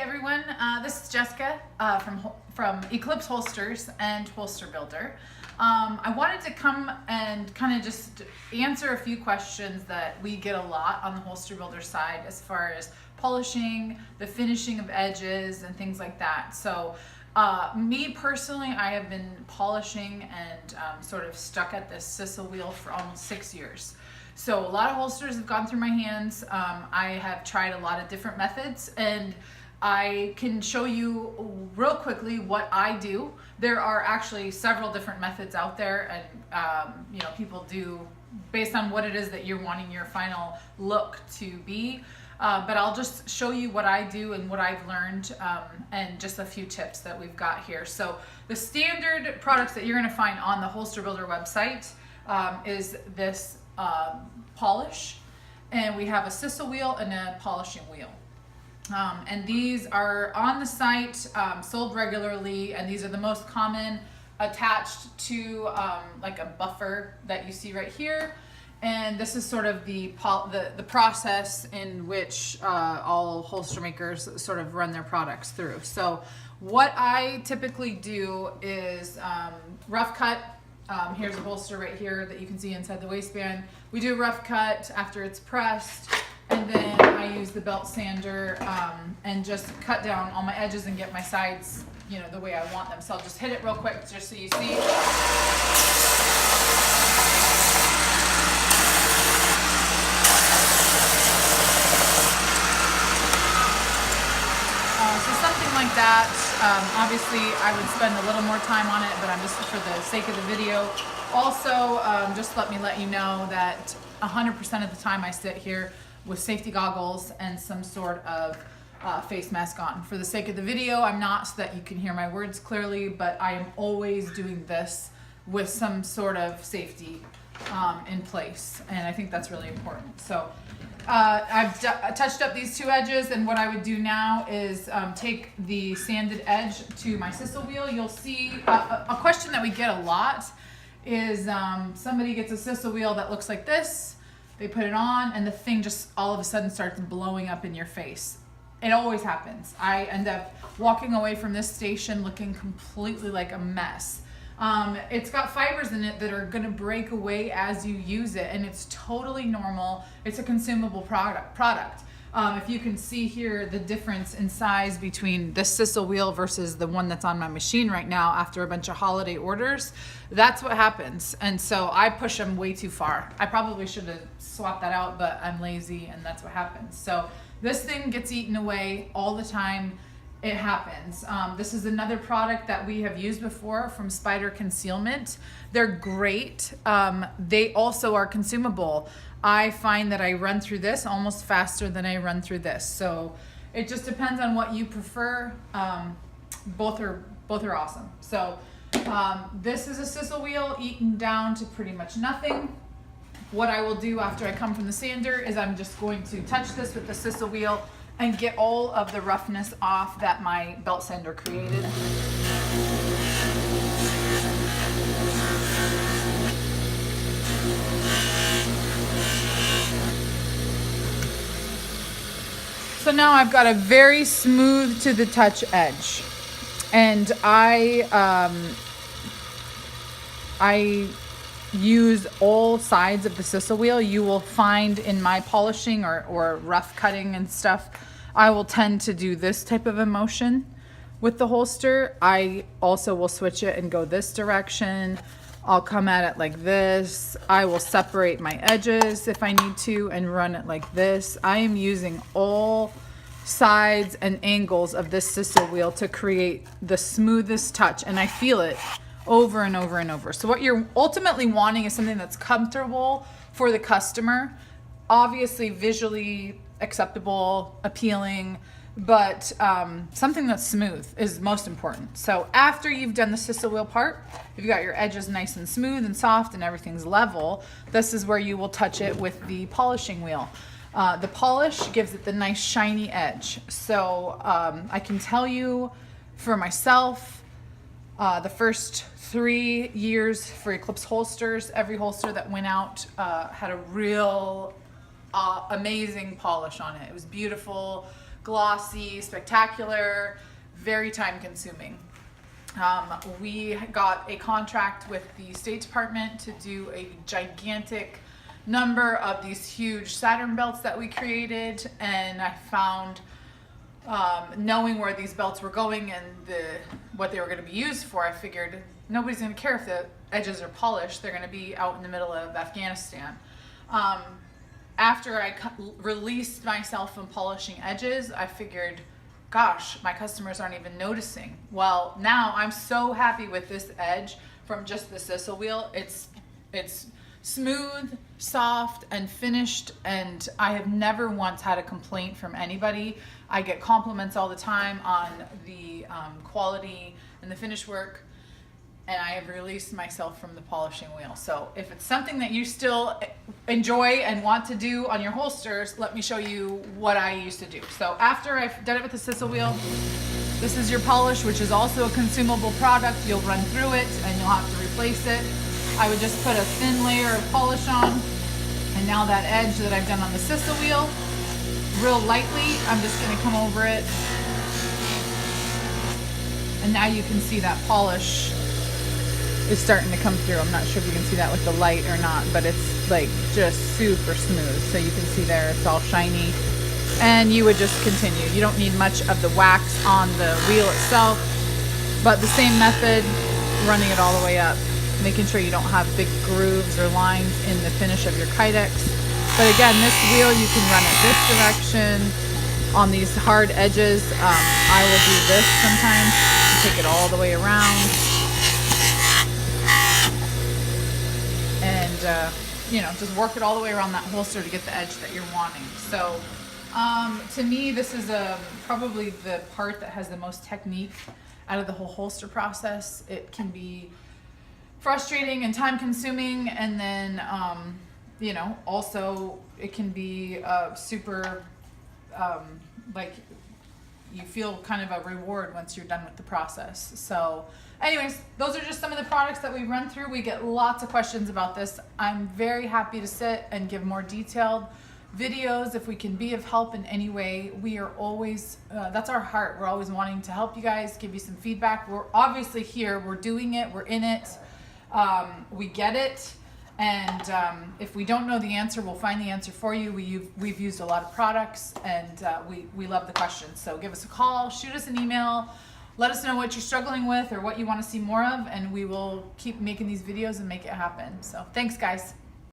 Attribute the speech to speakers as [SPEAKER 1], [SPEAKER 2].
[SPEAKER 1] everyone, this is Jessica from Eclipse Holsters and Holster Builder. I wanted to come and kind of just answer a few questions that we get a lot on the Holster Builder side as far as polishing, the finishing of edges and things like that. So me personally, I have been polishing and sort of stuck at this Sisal wheel for almost 6 years. So a lot of holsters have gone through my hands. I have tried a lot of different methods, and I can show you real quickly what I do. There are actually several different methods out there, and people do based on what it is that you're wanting your final look to be. But I'll just show you what I do and what I've learned, and just a few tips that we've got here. So the standard products that you're going to find on the Holster Builder website is this polish, and we have a Sisal wheel and a polishing wheel. And these are on the site, sold regularly, and these are the most common, attached to like a buffer that you see right here. And this is sort of the process in which all holster makers sort of run their products through. So what I typically do is rough cut. Here's a holster right here that you can see inside the waistband. We do a rough cut after it's pressed, and then I use the belt sander and just cut down all my edges and get my sides, the way I want them. So I'll just hit it real quick just so you see. So something like that. Obviously, I would spend a little more time on it, but I'm just for the sake of the video. Also, just let you know that 100% of the time I sit here with safety goggles and some sort of face mask on. For the sake of the video, I'm not, so that you can hear my words clearly, but I am always doing this with some sort of safety in place, and I think that's really important. So I've touched up these two edges, and what I would do now is take the sanded edge to my Sisal wheel. You'll see a question that we get a lot is somebody gets a Sisal wheel that looks like this, they put it on, and the thing just all of a sudden starts blowing up in your face. It always happens. I end up walking away from this station looking completely like a mess. It's got fibers in it that are going to break away as you use it, and it's totally normal. It's a consumable product. If you can see here the difference in size between this Sisal wheel versus the one that's on my machine right now after a bunch of holiday orders, that's what happens. And so I push them way too far. I probably should have swapped that out, but I'm lazy, and that's what happens. So this thing gets eaten away all the time. It happens. This is another product that we have used before from Spider Concealment. They're great. They also are consumable. I find that I run through this almost faster than I run through this. So it just depends on what you prefer. Both are awesome. So this is a Sisal wheel eaten down to pretty much nothing. What I will do after I come from the sander is I'm just going to touch this with the Sisal wheel and get all of the roughness off that my belt sander created. So now I've got a very smooth to the touch edge, and I use all sides of the Sisal wheel. You will find in my polishing or rough cutting and stuff, I will tend to do this type of a motion with the holster. I also will switch it and go this direction. I'll come at it like this. I will separate my edges if I need to and run it like this. I am using all sides and angles of this Sisal wheel to create the smoothest touch, and I feel it over and over and over. So what you're ultimately wanting is something that's comfortable for the customer, obviously visually acceptable, appealing, but something that's smooth is most important. So after you've done the Sisal wheel part, you've got your edges nice and smooth and soft and everything's level, this is where you will touch it with the polishing wheel. The polish gives it the nice shiny edge. So I can tell you for myself, the first 3 years for Eclipse holsters, every holster that went out had a real amazing polish on it. It was beautiful, glossy, spectacular, very time consuming. We got a contract with the State Department to do a gigantic number of these huge Saturn belts that we created, and I found, knowing where these belts were going and what they were going to be used for, I figured nobody's going to care if the edges are polished. They're going to be out in the middle of Afghanistan. After I released myself from polishing edges, I figured, gosh, my customers aren't even noticing. Well, now I'm so happy with this edge from just the Sisal wheel. It's smooth, soft, and finished, and I have never once had a complaint from anybody. I get compliments all the time on the quality and the finish work, and I have released myself from the polishing wheel. So if it's something that you still enjoy and want to do on your holsters, let me show you what I used to do. So after I've done it with the Sisal wheel, this is your polish, which is also a consumable product. You'll run through it and you'll have to replace it. I would just put a thin layer of polish on, and now that edge that I've done on the Sisal wheel, real lightly, I'm just gonna come over it. And now you can see that polish is starting to come through. I'm not sure if you can see that with the light or not, but it's like just super smooth. So you can see there, it's all shiny. And you would just continue. You don't need much of the wax on the wheel itself, but the same method, running it all the way up, making sure you don't have big grooves or lines in the finish of your Kydex. But again, this wheel, you can run it this direction. On these hard edges, I will do this sometimes, take it all the way around. And, you know, just work it all the way around that holster to get the edge that you're wanting. So to me, this is probably the part that has the most technique out of the whole holster process. It can be frustrating and time consuming, and then you know, also it can be super like you feel kind of a reward once you're done with the process. So anyways, those are just some of the products that we run through. We get lots of questions about this. I'm very happy to sit and give more detailed videos if we can be of help in any way. We are always, that's our heart. We're always wanting to help you guys, give you some feedback. We're obviously here, we're doing it, we're in it, we get it. And if we don't know the answer, we'll find the answer for you. We've used a lot of products, and we love the questions. So give us a call, shoot us an email, let us know what you're struggling with or what you want to see more of, and we will keep making these videos and make it happen. So thanks, guys.